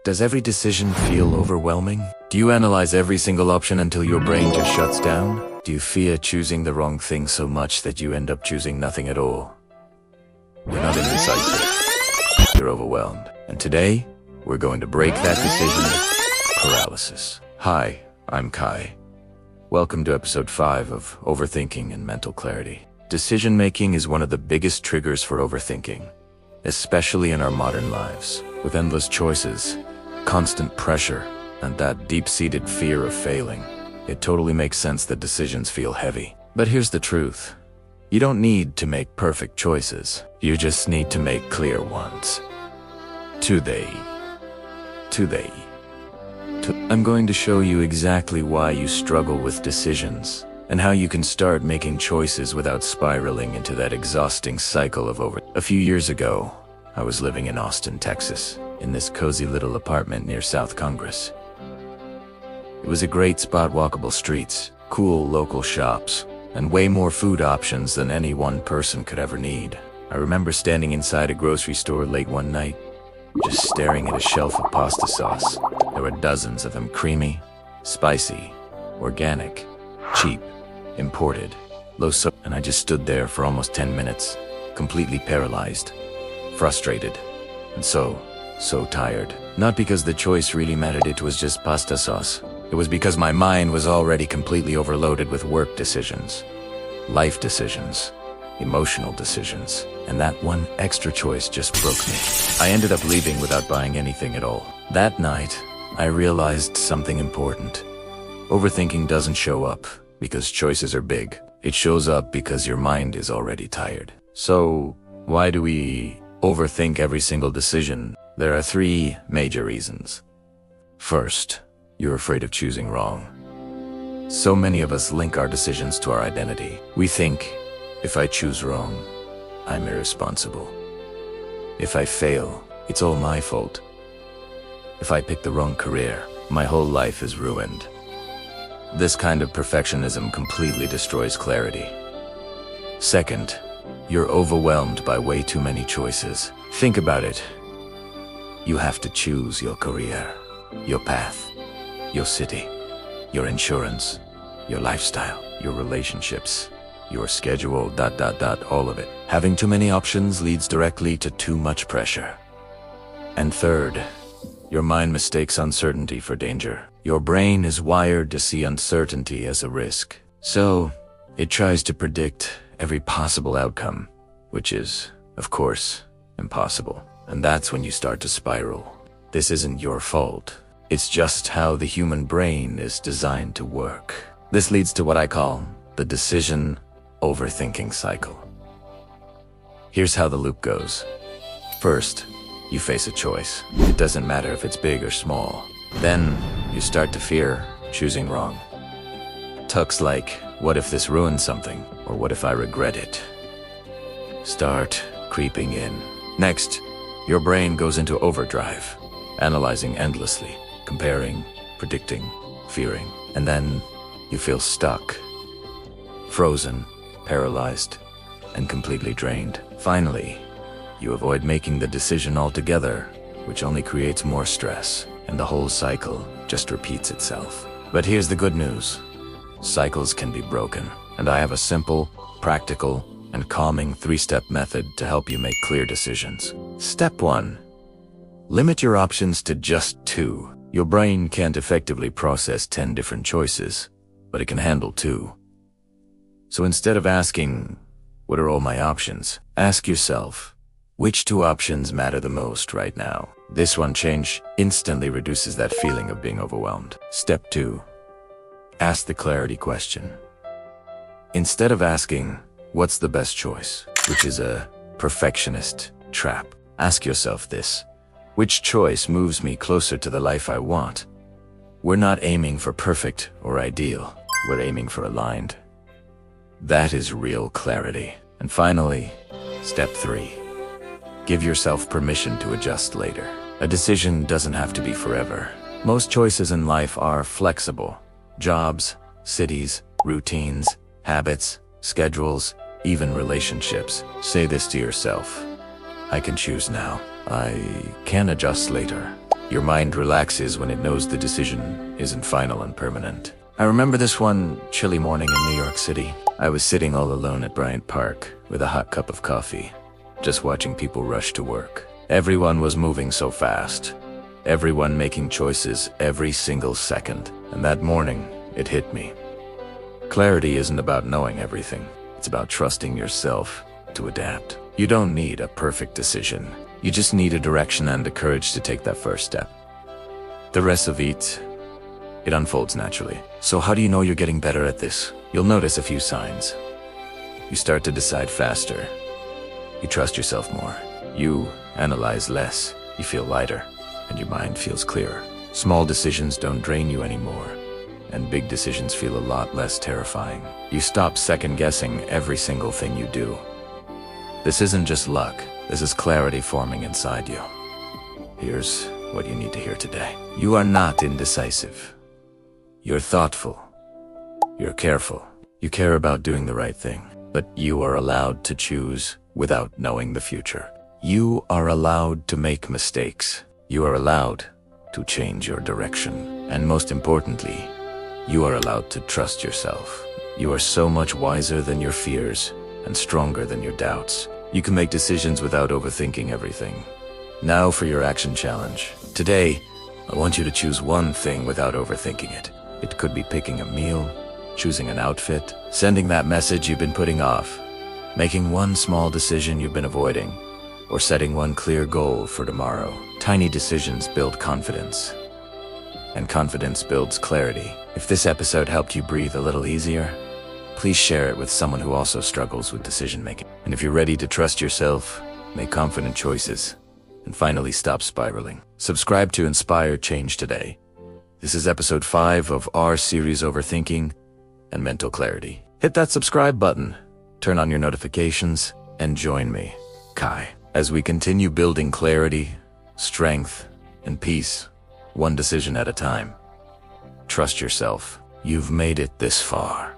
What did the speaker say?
Does every decision feel overwhelming? Do you analyze every single option until your brain just shuts down? Do you fear choosing the wrong thing so much that you end up choosing nothing at all? You're not indecisive. You're overwhelmed. And today, we're going to break that decision paralysis. Hi, I'm Kai. Welcome to episode 5 of Overthinking and Mental Clarity. Decision-making is one of the biggest triggers for overthinking, especially in our modern lives. With endless choices, constant pressure, and that deep-seated fear of failing, it totally makes sense that decisions feel heavy. But here's the truth. You don't need to make perfect choices. You just need to make clear ones. Today, I'm going to show you exactly why you struggle with decisions and how you can start making choices without spiraling into that exhausting cycle of A few years ago, I was living in Austin, Texas, in this cozy little apartment near South Congress. It was a great spot, walkable streets, cool local shops, and way more food options than any one person could ever need. I remember standing inside a grocery store late one night, just staring at a shelf of pasta sauce. There were dozens of them, creamy, spicy, organic, cheap, imported, low sodium, and I just stood there for almost 10 minutes, completely paralyzed, frustrated, and so tired. Not because the choice really mattered, it was just pasta sauce. It was because my mind was already completely overloaded with work decisions, life decisions, emotional decisions, and that one extra choice just broke me. I ended up leaving without buying anything at all. That night, I realized something important. Overthinking doesn't show up because choices are big. It shows up because your mind is already tired. So, why do we overthink every single decision? There are 3 major reasons. First, you're afraid of choosing wrong. So many of us link our decisions to our identity. We think, if I choose wrong, I'm irresponsible. If I fail, it's all my fault. If I pick the wrong career, my whole life is ruined. This kind of perfectionism completely destroys clarity. Second, you're overwhelmed by way too many choices. Think about it. You have to choose your career, your path, your city, your insurance, your lifestyle, your relationships, your schedule, all of it. Having too many options leads directly to too much pressure. And third, your mind mistakes uncertainty for danger. Your brain is wired to see uncertainty as a risk. So, it tries to predict every possible outcome, which is, of course, impossible. And that's when you start to spiral. This isn't your fault. It's just how the human brain is designed to work. This leads to what I call the decision overthinking cycle. Here's how the loop goes. First, you face a choice. It doesn't matter if it's big or small. Then, you start to fear choosing wrong. Talks like, what if this ruins something? Or what if I regret it? Start creeping in. Next, your brain goes into overdrive, analyzing endlessly, comparing, predicting, fearing. And then, you feel stuck, frozen, paralyzed, and completely drained. Finally, you avoid making the decision altogether, which only creates more stress, and the whole cycle just repeats itself. But here's the good news. Cycles can be broken, and I have a simple, practical, and calming 3-step method to help you make clear decisions. Step 1. Limit your options to just 2. Your brain can't effectively process 10 different choices, but it can handle 2. So instead of asking, what are all my options? Ask yourself, which 2 options matter the most right now? This one change instantly reduces that feeling of being overwhelmed. Step 2. Ask the clarity question. Instead of asking, what's the best choice? Which is a perfectionist trap. Ask yourself this. Which choice moves me closer to the life I want? We're not aiming for perfect or ideal. We're aiming for aligned. That is real clarity. And finally, step 3. Give yourself permission to adjust later. A decision doesn't have to be forever. Most choices in life are flexible. Jobs, cities, routines, habits, schedules, even relationships. Say this to yourself. I can choose now. I can adjust later. Your mind relaxes when it knows the decision isn't final and permanent. I remember this one chilly morning in New York City. I was sitting all alone at Bryant Park with a hot cup of coffee, just watching people rush to work. Everyone was moving so fast. Everyone making choices every single second. And that morning, it hit me. Clarity isn't about knowing everything. It's about trusting yourself to adapt. You don't need a perfect decision. You just need a direction and the courage to take that first step. The rest of it unfolds naturally. So how do you know you're getting better at this? You'll notice a few signs. You start to decide faster. You trust yourself more. You analyze less. You feel lighter, and your mind feels clearer. Small decisions don't drain you anymore, and big decisions feel a lot less terrifying. You stop second-guessing every single thing you do. This isn't just luck. This is clarity forming inside you. Here's what you need to hear today. You are not indecisive. You're thoughtful. You're careful. You care about doing the right thing. But you are allowed to choose without knowing the future. You are allowed to make mistakes. You are allowed to change your direction. And most importantly, you are allowed to trust yourself. You are so much wiser than your fears and stronger than your doubts. You can make decisions without overthinking everything. Now for your action challenge. Today, I want you to choose one thing without overthinking it. It could be picking a meal, choosing an outfit, sending that message you've been putting off, making one small decision you've been avoiding, or setting one clear goal for tomorrow. Tiny decisions build confidence, and confidence builds clarity. If this episode helped you breathe a little easier, please share it with someone who also struggles with decision-making. And if you're ready to trust yourself, make confident choices, and finally stop spiraling, subscribe to Inspire Change today. This is episode 5 of our series Overthinking and Mental Clarity. Hit that subscribe button, turn on your notifications, and join me, Kai, as we continue building clarity, strength, and peace, one decision at a time. Trust yourself. You've made it this far.